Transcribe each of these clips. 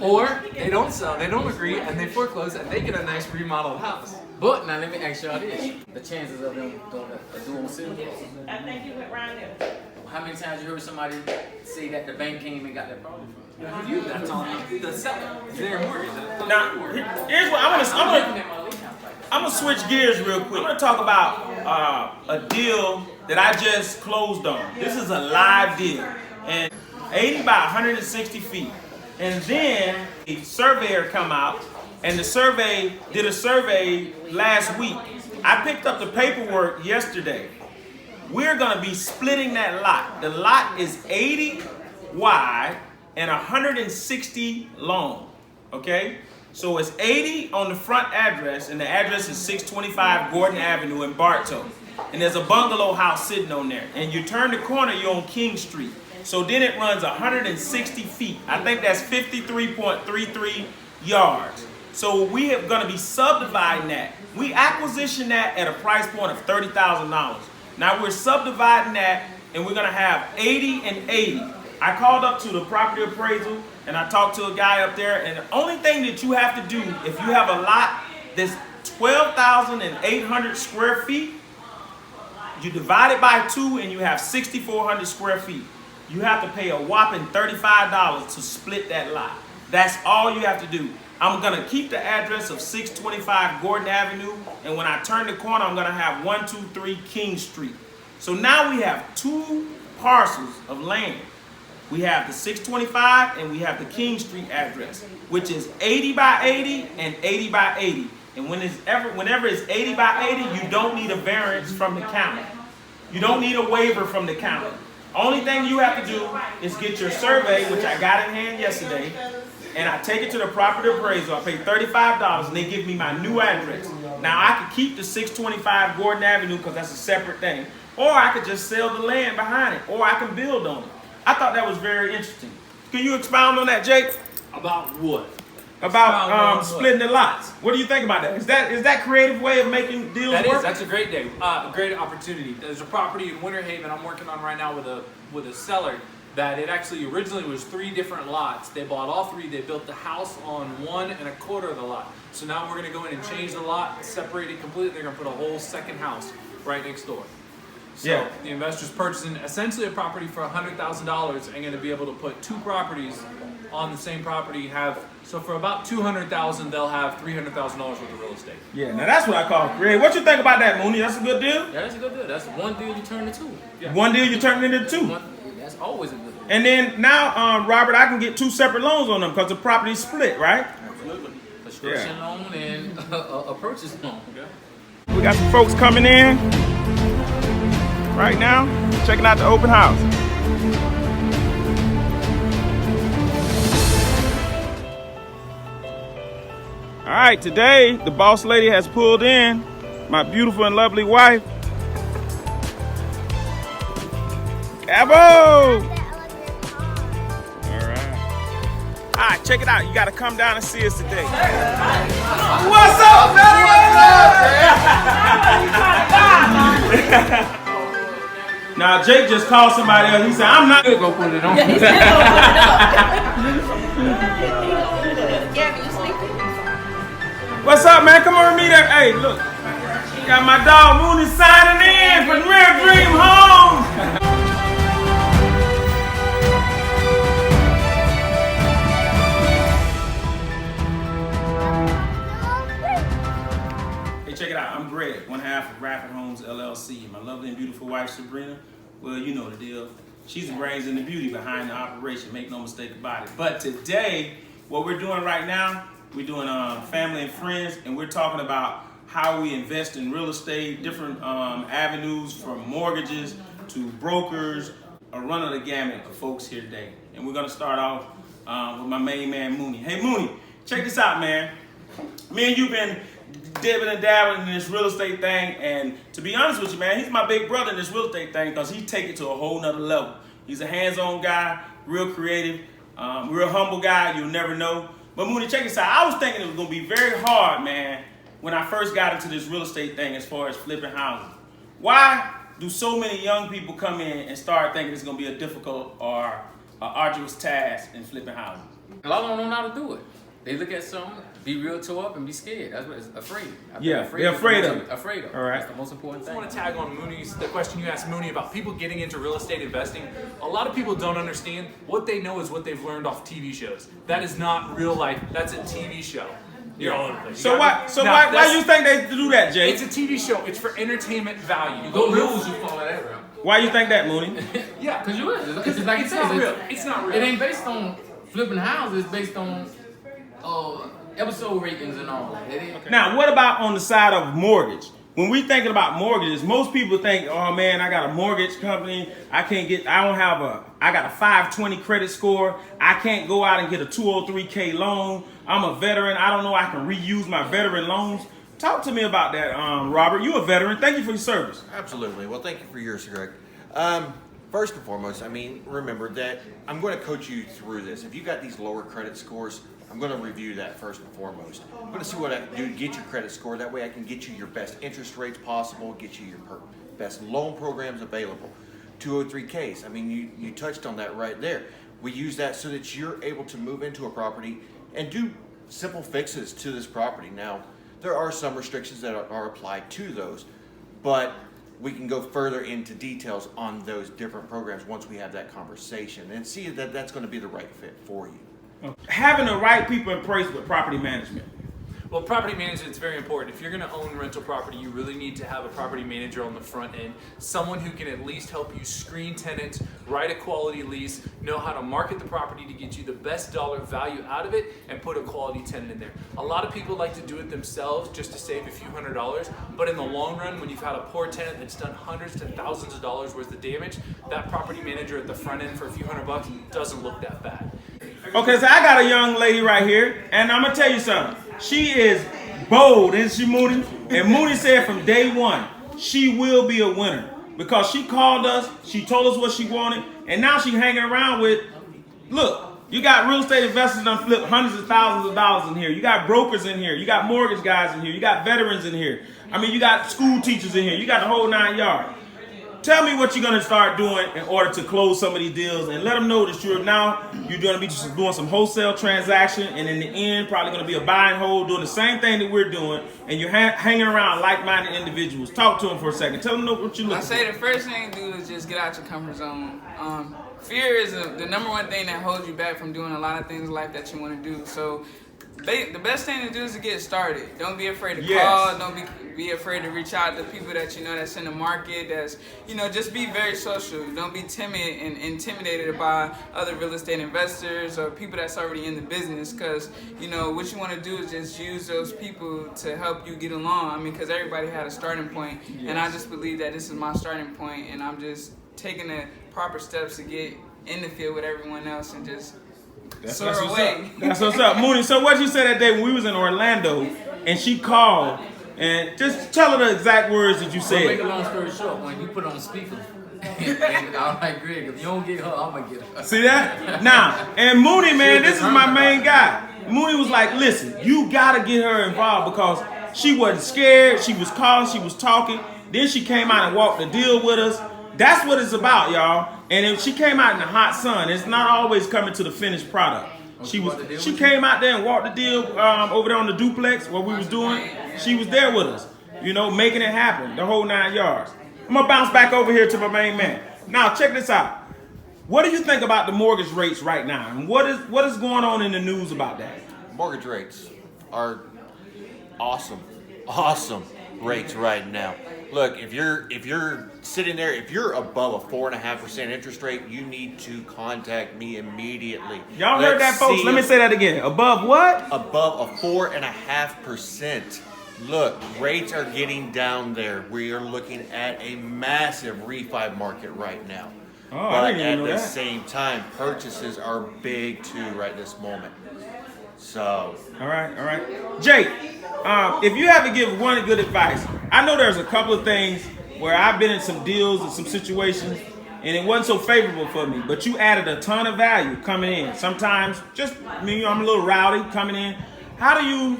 Or they don't sell, they don't agree, and they foreclose, and they get a nice remodeled house. But now let me ask y'all this: the chances of them doing sale. I think you went round there. How many times you heard somebody say that the bank came and got their property from them? That's on the seller. Their mortgage. Now, here's what I'm gonna switch gears real quick. I'm gonna talk about a deal that I just closed on. This is a live deal, and 80 by 160 feet. And then a surveyor come out, and the survey did a survey last week. I picked up the paperwork yesterday. We're gonna be splitting that lot. The lot is 80 wide and 160 long, okay? So it's 80 on the front address, and the address is 625 Gordon Avenue in Bartow. And there's a bungalow house sitting on there. And you turn the corner, you're on King Street. So then it runs 160 feet. I think that's 53.33 yards. So we are gonna be subdividing that. We acquisitioned that at a price point of $30,000. Now we're subdividing that, and we're gonna have 80 and 80. I called up to the property appraisal, and I talked to a guy up there, and the only thing that you have to do, if you have a lot that's 12,800 square feet, you divide it by 2, and you have 6,400 square feet. You have to pay a whopping $35 to split that lot. That's all you have to do. I'm gonna keep the address of 625 Gordon Avenue, and when I turn the corner, I'm gonna have 123 King Street. So now we have 2 parcels of land. We have the 625 and we have the King Street address, which is 80 by 80 and 80 by 80. And whenever it's 80 by 80, you don't need a variance from the county. You don't need a waiver from the county. Only thing you have to do is get your survey, which I got in hand yesterday, and I take it to the property appraisal. I pay $35 and they give me my new address. Now I could keep the 625 Gordon Avenue because that's a separate thing, or I could just sell the land behind it, or I can build on it. I thought that was very interesting. Can you expound on that, Jake? About what? About splitting the lots. What do you think about that? Is that creative way of making deals work? That's a great day. A great opportunity. There's a property in Winter Haven I'm working on right now with a seller that it actually originally was 3 different lots. They bought all 3. They built the house on 1 1/4 of the lot. So now we're gonna go in and change the lot, separate it completely. They're gonna put a whole second house right next door. So the investor's purchasing essentially a property for $100,000 and going to be able to put 2 properties on the same property. So for about $200,000, they'll have $300,000 worth of real estate. Yeah, now that's what I call creative. What you think about that, Mooney? That's a good deal? Yeah, that's a good deal. That's one deal you turn into 2. Yeah. One deal you turn into 2. That's always a good deal. And then now, Robert, I can get 2 separate loans on them because the property's split, right? Absolutely. Construction loan and a purchase loan. Okay. We got some folks coming in right now, checking out the open house. All right, today the boss lady has pulled in, my beautiful and lovely wife. Cabo! All right. All right, check it out. You got to come down and see us today. What's up, man? Now, Jake just called somebody else. He said, I'm not going to go put it on. Yeah, he's still gonna put it up. What's up, man? Come on and meet up. Hey, look. Got my dog Mooney signing in from RadfordHomes. Hey, check it out. I'm Greg, one half of RadfordHomes LLC. My lovely and beautiful wife, Sabrina. Well, you know the deal. She's the brains and the beauty behind the operation. Make no mistake about it. But today, what we're doing right now, we're doing family and friends, and we're talking about how we invest in real estate, different avenues from mortgages to brokers, a run of the gamut of folks here today. And we're gonna start off with my main man, Mooney. Hey, Mooney, check this out, man. Me and you been dibbing and dabbling in this real estate thing, and to be honest with you, man, he's my big brother in this real estate thing because he take it to a whole nother level. He's a hands-on guy, real creative, real humble guy, you'll never know. But Mooney, check this out. I was thinking it was gonna be very hard, man, when I first got into this real estate thing as far as flipping houses. Why do so many young people come in and start thinking it's gonna be a difficult or arduous task in flipping houses? A lot of them don't know how to do it. They look at something, be real toe up, and be scared. That's what it's afraid. Yeah, they're afraid of it. Afraid of it. All right. That's the most important I thing. want to tag on Mooney's, the question you asked Mooney about people getting into real estate investing. A lot of people don't understand what they know is what they've learned off TV shows. That is not real life. That's a TV show. You're all over the place. So why do you think they do that, Jay? It's a TV show. It's for entertainment value. You go lose, you fall that route. Why you think that, Mooney? Yeah. Because you is. Because like it's not real. It's not real. It ain't based on flipping houses. It's based on episode ratings and all that. It ain't. Now, what about on the side of mortgage? When we thinking about mortgages, most people think, oh man, I got a mortgage company. I got a 520 credit score. I can't go out and get a 203K loan. I'm a veteran. I don't know I can reuse my veteran loans. Talk to me about that, Robert. You a veteran. Thank you for your service. Absolutely. Well, thank you for yours, Greg. First and foremost, I mean, remember that I'm going to coach you through this. If you got these lower credit scores, I'm going to review that first and foremost. I'm going to see what I can do to get your credit score. That way I can get you your best interest rates possible, get you your best loan programs available. 203Ks. I mean, you touched on that right there. We use that so that you're able to move into a property and do simple fixes to this property. Now, there are some restrictions that are applied to those, but we can go further into details on those different programs once we have that conversation and see that that's going to be the right fit for you. Having the right people in place with property management. Well, property management is very important. If you're going to own rental property, you really need to have a property manager on the front end, someone who can at least help you screen tenants, write a quality lease, know how to market the property to get you the best dollar value out of it, and put a quality tenant in there. A lot of people like to do it themselves just to save a few $100s, but in the long run, when you've had a poor tenant that's done hundreds to thousands of dollars worth of damage, that property manager at the front end for a few $100 doesn't look that bad. Okay, so I got a young lady right here, and I'm going to tell you something. She is bold, isn't she, Mooney? And Mooney said from day one, she will be a winner. Because she called us, she told us what she wanted, and now she's hanging around with, look, you got real estate investors that flip hundreds of thousands of dollars in here. You got brokers in here. You got mortgage guys in here. You got veterans in here. I mean, you got school teachers in here. You got the whole 9 yards. Tell me what you're going to start doing in order to close some of these deals, and let them know that you're going to be just doing some wholesale transaction, and in the end, probably going to be a buy and hold, doing the same thing that we're doing, and you're hanging around like-minded individuals. Talk to them for a second. Tell them what you're looking for. I say the first thing to do is just get out your comfort zone. Fear is the number one thing that holds you back from doing a lot of things in life that you want to do. So the best thing to do is to get started. Don't be afraid to call. Don't be afraid to reach out to people that you know that's in the market. That's just be very social. Don't be timid and intimidated by other real estate investors or people that's already in the business. Because what you want to do is just use those people to help you get along. I mean, because everybody had a starting point, and I just believe that this is my starting point, and I'm just taking the proper steps to get in the field with everyone else and just. That's what's up. That's what's up. Mooney, so what you said that day when we was in Orlando and she called, and just tell her the exact words that you said. To make a long story short, when you put it on speaker, I'm like, Greg, if you don't get her, I'm going to get her. See that? Now, and Mooney, man, this is my main guy. Mooney was like, listen, you got to get her involved because she wasn't scared. She was calling. She was talking. Then she came out and walked the deal with us. That's what it's about, y'all. And if she came out in the hot sun, it's not always coming to the finished product. She came out there and walked the deal over there on the duplex, what we was doing. She was there with us, making it happen, the whole 9 yards. I'm going to bounce back over here to my main man. Now, check this out. What do you think about the mortgage rates right now? And what is going on in the news about that? Mortgage rates are awesome rates right now. Look, if you're sitting there, if you're above a 4.5% interest rate, you need to contact me immediately. Y'all heard that, folks? Let me say that again. Above what? Above a 4.5%. Look, rates are getting down there. We are looking at a massive refi market right now. Oh, but I didn't even know at the that. same time, purchases are big too right this moment. So. All right. Jake, if you have to give one good advice, I know there's a couple of things where I've been in some deals and some situations, and it wasn't so favorable for me, but you added a ton of value coming in. Sometimes, I'm a little rowdy coming in. How do you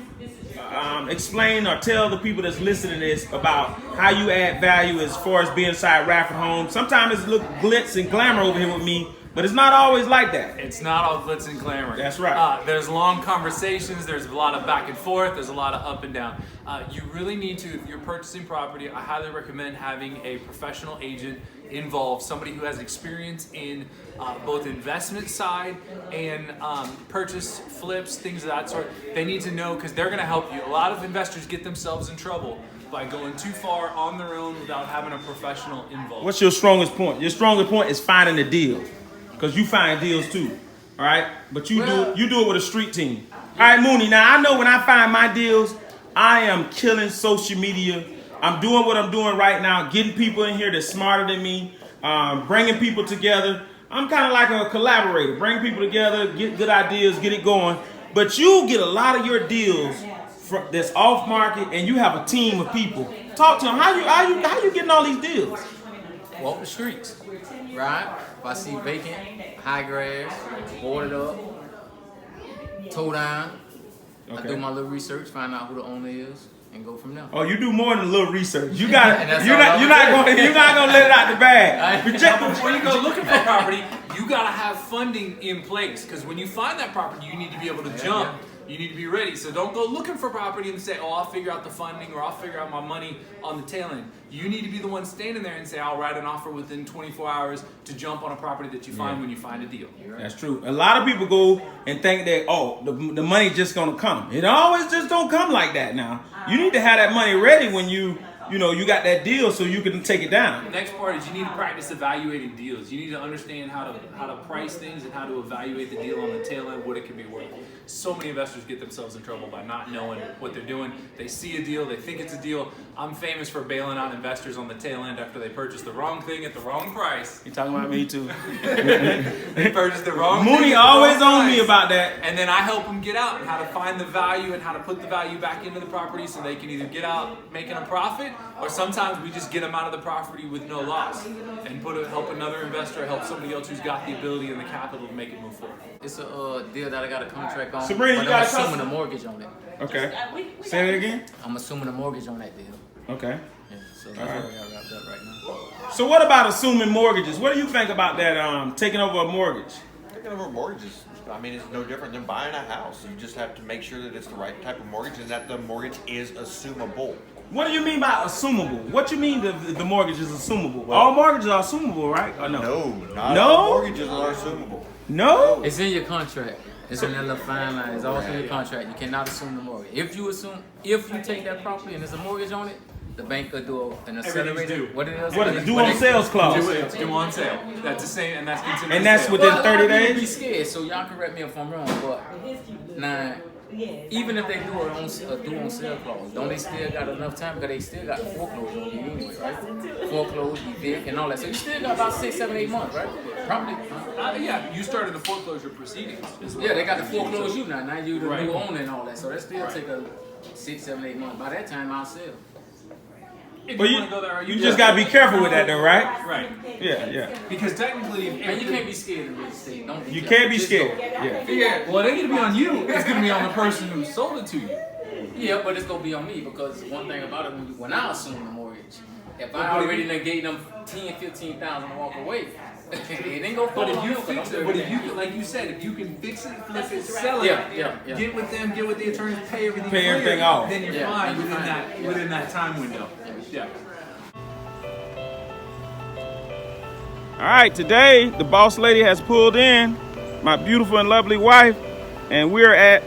explain or tell the people that's listening to this about how you add value as far as being inside RadfordHomes? Sometimes it's look glitz and glamour over here with me, But it's not always like that. It's not all glitz and glamour. That's right. There's long conversations. There's a lot of back and forth. There's a lot of up and down. You really need to, if you're purchasing property, I highly recommend having a professional agent involved, somebody who has experience in both investment side and purchase, flips, things of that sort. They need to know because they're going to help you. A lot of investors get themselves in trouble by going too far on their own without having a professional involved. What's your strongest point? Your strongest point is finding the deal, because you find deals too, all right? But you do it with a street team. All right, Mooney. Now I know when I find my deals, I am killing social media. I'm doing what I'm doing right now, getting people in here that's smarter than me, bringing people together. I'm kind of like a collaborator, bring people together, get good ideas, get it going. But you get a lot of your deals that's off market, and you have a team of people. Talk to them. How you getting all these deals? Walk the streets, right? If I see vacant, high grass, boarded up, toe down, I do my little research, find out who the owner is, and go from there. Oh, you do more than a little research. You got it. You're not gonna let it out the bag. Before you go looking for property, you gotta have funding in place, because when you find that property, you need to be able to jump. You need to be ready. So don't go looking for property and say, oh, I'll figure out the funding or I'll figure out my money on the tail end. You need to be the one standing there and say, I'll write an offer within 24 hours to jump on a property that you find when you find a deal. That's true. A lot of people go and think that, oh, the money just gonna come. It always just don't come like that now. You need to have that money ready when you got that deal so you can take it down. The next part is you need to practice evaluating deals. You need to understand how to price things and how to evaluate the deal on the tail end, what it can be worth. So many investors get themselves in trouble by not knowing what they're doing. They see a deal, they think it's a deal. I'm famous for bailing out investors on the tail end after they purchase the wrong thing at the wrong price. You talking about me too? They purchased the wrong thing. Mooney always on me about that. And then I help them get out and how to find the value and how to put the value back into the property so they can either get out making a profit, or sometimes we just get them out of the property with no loss and help another investor, help somebody else who's got the ability and the capital to make it move forward. It's a deal that I got a contract on. Sabrina, but you got I'm assuming a mortgage on it. Okay. Say that again. I'm assuming a mortgage on that deal. Okay. Yeah, so that's what I got wrapped up right now. So what about assuming mortgages? What do you think about that? Taking over a mortgage. Taking over mortgages, I mean, it's no different than buying a house. You just have to make sure that it's the right type of mortgage and that the mortgage is assumable. What do you mean by assumable? What you mean the mortgage is assumable? Well, all mortgages are assumable, right? Or no? No, not all mortgages are assumable. No? It's in your contract. It's in that little fine line. It's also in your contract. You cannot assume the mortgage. If you take that property and there's a mortgage on it, the bank could do an accelerated. What is it? Due on sales clause. It's due on sale. That's the same, and that's considered. And that's sale. within 30 Be days. scared, so y'all correct me if I'm wrong, but now, even if they do a due on sale clause, don't they still got enough time? Because they still got foreclosure on you anyway, right? Foreclosure, evict, and all that. So you still got about 6, 7, 8 months, right? Probably. Yeah, you started the foreclosure proceedings. Yeah, they got the foreclose you now. Now you the new owner and all that. So that still take a 6, 7, 8 months. By that time, I'll sell. But you just gotta be careful with that, though, right? Right. Yeah. Because technically, And you can't be scared of real estate. Don't be You careful. can't be Just scared. go. Yeah. well, it ain't gonna be on you. It's gonna be on the person who sold it to you. Yeah, but it's gonna be on me because one thing about it, when I assume the mortgage, if I already gave them 10, 15,000 to walk away, it ain't gonna fall But if on you them, fix it, I'm but good. if you can, like you said, if you can fix it, flip it, sell it, Yeah. get with them, get with the attorneys, pay everything, Pay clear, everything off. then you're Yeah, fine you're within fine. within that time window. Yeah. All right, today the boss lady has pulled in, my beautiful and lovely wife, and we're at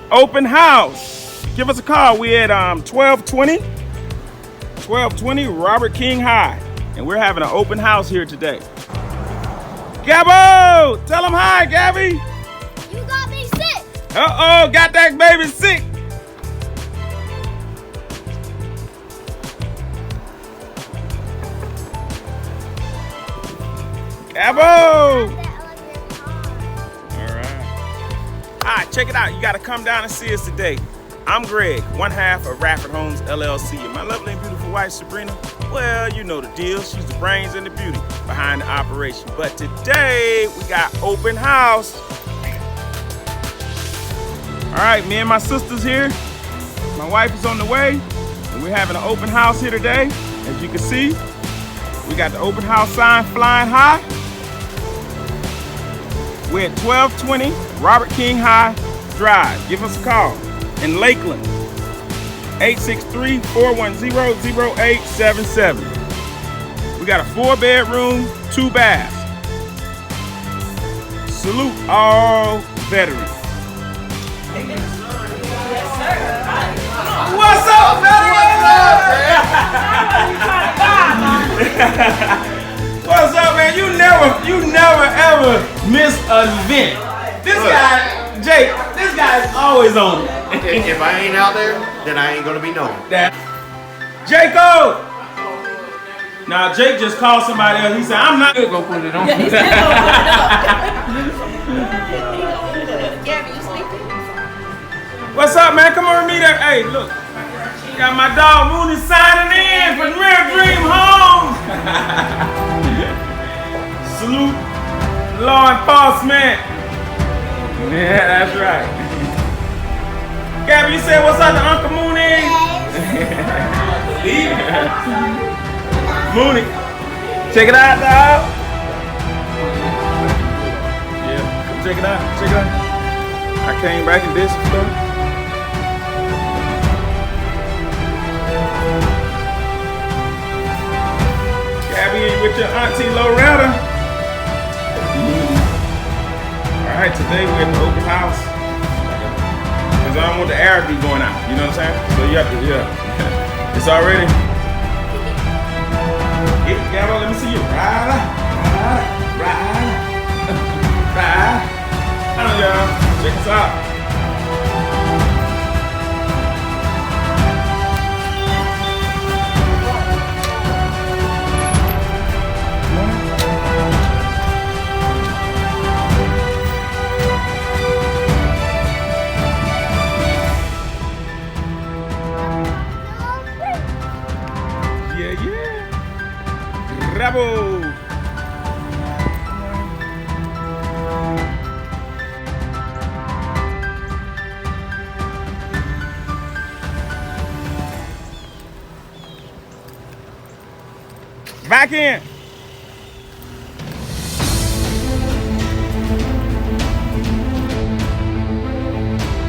open house. Give us a call. We at 1220 Robert King High, and we're having an open house here today. Gabbo, tell them hi, Gabby. You got me sick. Uh-oh, got that baby sick. Gabbo. All right, check it out. You got to come down and see us today. I'm Greg, one half of RadfordHomes LLC, and my lovely and beautiful wife, Sabrina. Well, you know the deal. She's the brains and the beauty behind the operation. But today, we got open house. All right, me and my sister's here. My wife is on the way, and we're having an open house here today. As you can see, we got the open house sign flying high. We're at 1220 Robert King High Drive. Give us a call. In Lakeland, 863-410-0877. We got a 4-bedroom, 2 baths. Salute all veterans. What's up, veterans? What's up, man? You never ever miss an event. This guy, Jake, this guy's always on it. If I ain't out there, then I ain't gonna be known. Jacob! Now Jake just called somebody else. He said, I'm not gonna put it on. Yeah, he's still gonna put it up. Gabby, you sleeping? What's up, man? Come on, meet up. Hey, look. Got my dog Mooney signing in from RadfordHomes. Salute law enforcement. Yeah, that's right. Gabby, you said what's up to Uncle Mooney? Mooney, check it out, dog. Yeah, come check it out. Check it out. I came back and did some stuff. Gabby, with your auntie Loretta. All right, today we're at the open house. Cause I don't want the air to be going out. You know what I'm saying? So you have to, yeah. It's already. Get together, let me see you ride. I know y'all. Check us out. Bravo! Back in.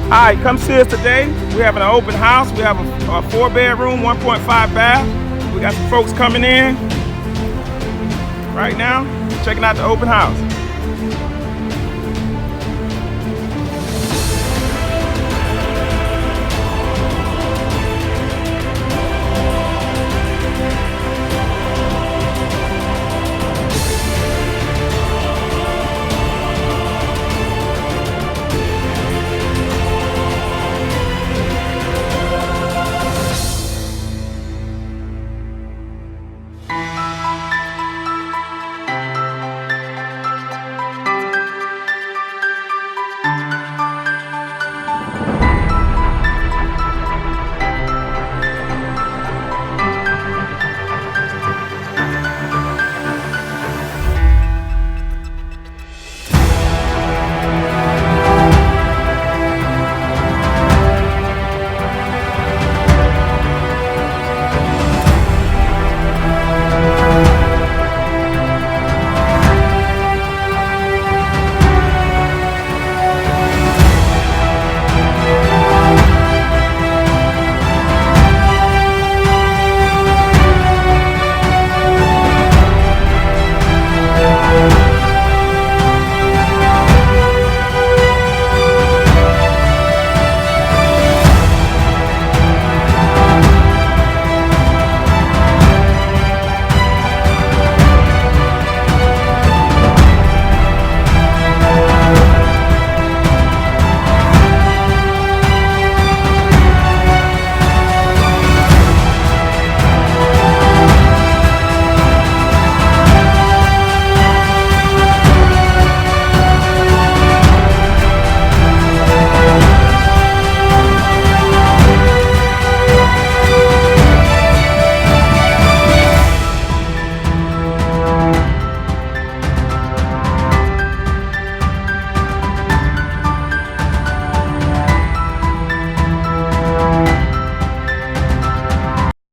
All right, come see us today. We're having an open house. We have a 4-bedroom, 1.5 bath. We got some folks coming in right now, checking out the open house.